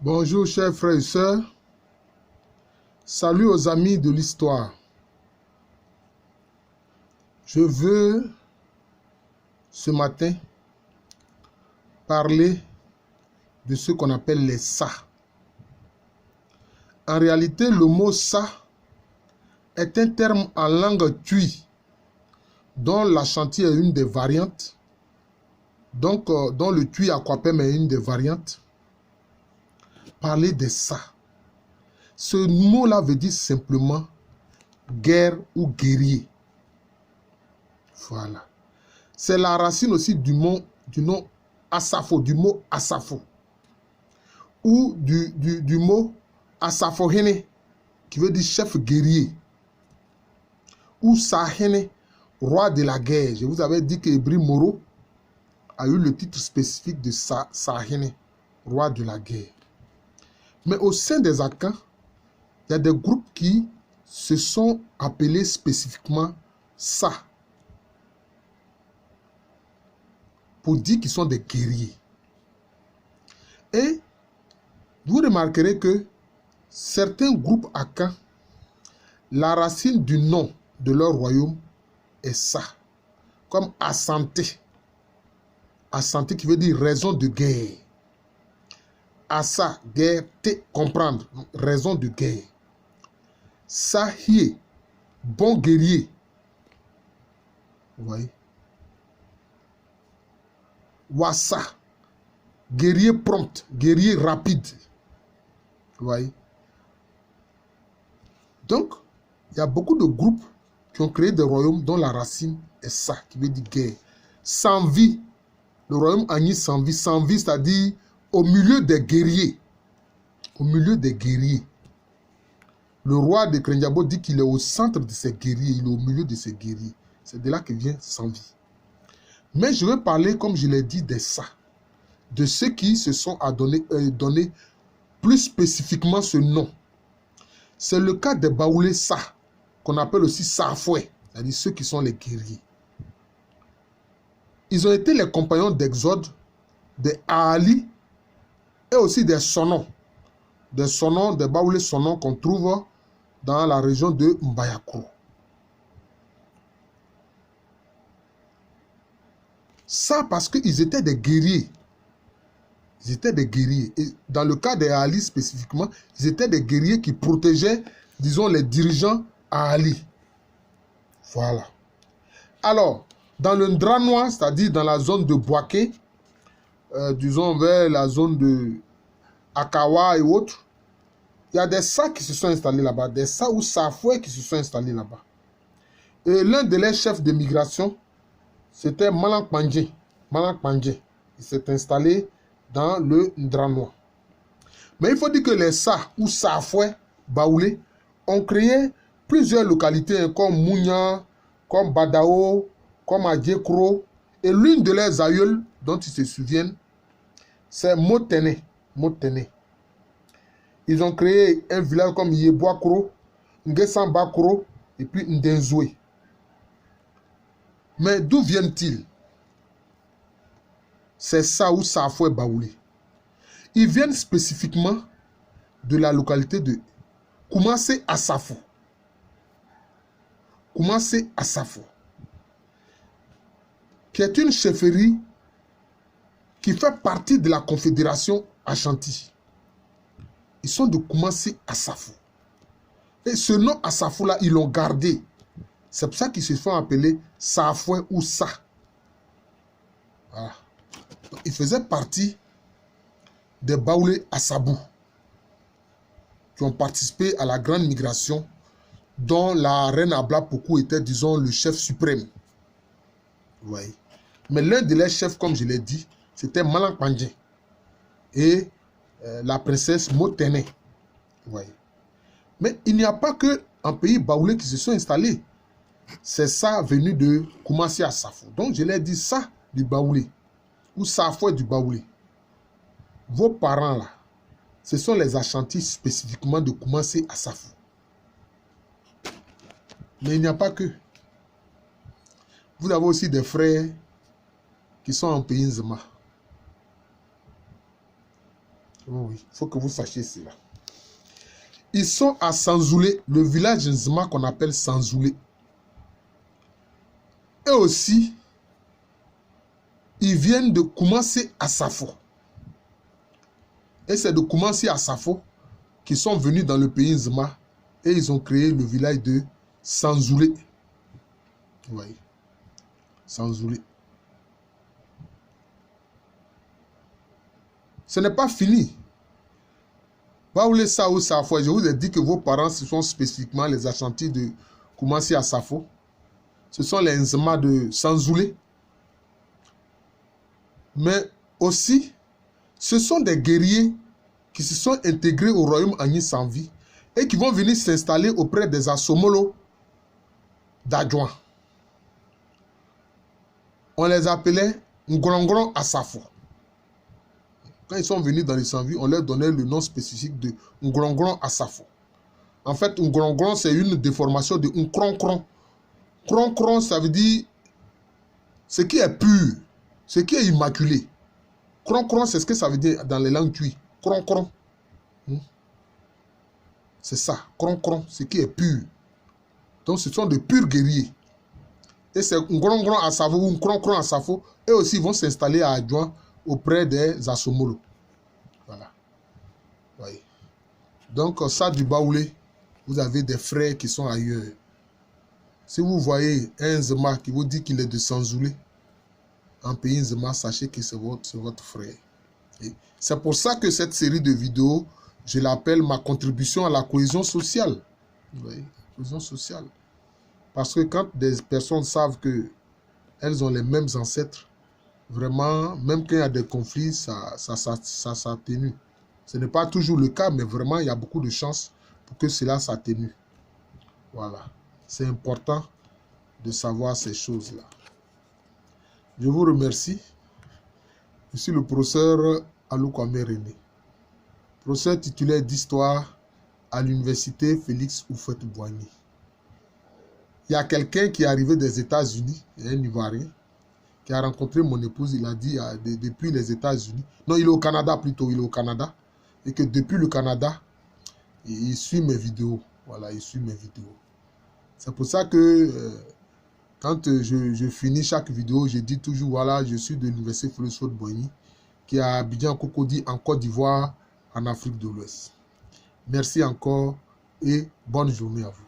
Bonjour chers frères et sœurs, salut aux amis de l'histoire. Je veux ce matin parler de ce qu'on appelle les ça. En réalité, le mot ça est un terme en langue twi dont l'Ashanti est une des variantes, donc dont le twi Akwapem est une des variantes. Parler des ça. Ce mot-là veut dire simplement guerre ou guerrier. Voilà. C'est la racine aussi du nom Asafo, du mot Asafo. Ou du mot Asafohene, qui veut dire chef guerrier. Ou Sahene, roi de la guerre. Je vous avais dit que Ebri Moro a eu le titre spécifique de Sahene, roi de la guerre. Mais au sein des Akans, il y a des groupes qui se sont appelés spécifiquement ça, pour dire qu'ils sont des guerriers. Et vous remarquerez que certains groupes Akans, la racine du nom de leur royaume est ça, comme Asante. Asante qui veut dire raison de guerre. Asa, guerre, te, comprendre, raison de guerre. Sahie, bon guerrier. Vous voyez? Wassa, guerrier prompt, guerrier rapide. Vous voyez? Donc, il y a beaucoup de groupes qui ont créé des royaumes dont la racine est ça, qui veut dire guerre. Sans vie, le royaume Agni sans vie, c'est-à-dire au milieu des guerriers. Au milieu des guerriers. Le roi de Krenjabo dit qu'il est au centre de ses guerriers, il est au milieu de ses guerriers. C'est de là que vient sans vie. Mais je vais parler, comme je l'ai dit, des ça. De ceux qui se sont donné plus spécifiquement ce nom. C'est le cas des Baoulé ça, qu'on appelle aussi Safoué, c'est-à-dire ceux qui sont les guerriers. Ils ont été les compagnons d'Exode, des Ali, et aussi des Sonons. Des Sonons, des Baoulé Sonons qu'on trouve dans la région de Mbayakro. Ça parce qu'ils étaient des guerriers. Ils étaient des guerriers. Et dans le cas des Ali spécifiquement, ils étaient des guerriers qui protégeaient, disons, les dirigeants à Ali. Voilà. Alors, dans le Ndranois, c'est-à-dire dans la zone de Boaké, disons vers la zone de Akawa et autres, il y a des Sa qui se sont installés là-bas, des Sa ou Safoué qui se sont installés là-bas. Et l'un de leurs chefs de migration, c'était Malang Pandje. Malang Pandje. Il s'est installé dans le Ndranois. Mais il faut dire que les Sa ou Safoué, Baoulé, ont créé plusieurs localités comme Mounia, comme Badao, comme Adjekro. Et l'une de leurs aïeules dont ils se souviennent, c'est Motene. Motene. Ils ont créé un village comme Yeboakro, Ngesambakro et puis Ndenzoué. Mais d'où viennent-ils? C'est ça ou Safoué Baoulé. Ils viennent spécifiquement de la localité de Koumassé Asafo. Koumassé Asafo, qui est une chefferie qui fait partie de la confédération Ashanti. Ils sont de Koumassé Asafo. Et ce nom Asafo-là, ils l'ont gardé. C'est pour ça qu'ils se font appeler Safoué ou Sa. Voilà. Donc, ils faisaient partie des Baoulé Assabou, qui ont participé à la grande migration, dont la reine Abla Pokou était, disons, le chef suprême. Vous voyez. Mais l'un de leurs chefs, comme je l'ai dit, c'était Malang Pandje et la princesse Motene. Vous voyez. Mais il n'y a pas que en pays Baoulé qui se sont installés. C'est ça venu de Koumassi à Safo. Donc je l'ai dit, ça du Baoulé ou Safo du Baoulé. Vos parents là, ce sont les Ashantis spécifiquement de Koumassi à Safo. Mais il n'y a pas que. Vous avez aussi des frères qui sont en pays Nzema. Oui, il faut que vous sachiez cela. Ils sont à Sanzoulé, le village Nzima qu'on appelle Sanzoulé. Et aussi, ils viennent de Koumassi à Safo. Et c'est de Koumassi à Safo qu'ils sont venus dans le pays Nzima et ils ont créé le village de Sanzoulé. Vous voyez, Sanzoulé. Ce n'est pas fini. Baoulé Sao Safo, je vous ai dit que vos parents, ce sont spécifiquement les Ashantis de Koumassi à Safo. Ce sont les Nzima de Sanzoulé. Mais aussi, ce sont des guerriers qui se sont intégrés au royaume Agni Sanvi et qui vont venir s'installer auprès des Asomolo d'Adjoin. On les appelait Ngorongoro Asafo. Quand ils sont venus dans les Sanvi, on leur donnait le nom spécifique de Ngorongoro Asafo. En fait, Ngorongoro, c'est une déformation de Nkronkron. Nkronkron, ça veut dire ce qui est pur, ce qui est immaculé. Nkronkron, c'est ce que ça veut dire dans les langues tui. Nkronkron. C'est ça, Nkronkron, ce qui est pur. Donc, ce sont de purs guerriers. Et c'est Ngorongoro Asafo ou Nkronkron Asafo. Eux aussi vont s'installer à Adjoin auprès des Asomolo. Voilà. Oui. Donc, ça du Baoulé, vous avez des frères qui sont ailleurs. Si vous voyez un Nzema qui vous dit qu'il est de Sanzoulé, en pays Nzema, sachez que c'est votre frère. C'est pour ça que cette série de vidéos, je l'appelle ma contribution à la cohésion sociale. Oui, cohésion sociale. Parce que quand des personnes savent qu'elles ont les mêmes ancêtres, vraiment, même quand il y a des conflits, ça s'atténue. Ce n'est pas toujours le cas, mais vraiment, il y a beaucoup de chances pour que cela s'atténue. Voilà. C'est important de savoir ces choses-là. Je vous remercie. Je suis le professeur Aloukwame René, professeur titulaire d'histoire à l'université Félix Houphouët-Boigny. Il y a quelqu'un qui est arrivé des États-Unis, un Ivoirien, qui a rencontré mon épouse, il a dit depuis les États-Unis, non, il est au Canada plutôt, il est au Canada, et que depuis le Canada, il suit mes vidéos. Voilà, il suit mes vidéos. C'est pour ça que quand je finis chaque vidéo, je dis toujours, voilà, je suis de l'université Félix Houphouët-Boigny, qui est à Abidjan Cocody, en Côte d'Ivoire, en Afrique de l'Ouest. Merci encore et bonne journée à vous.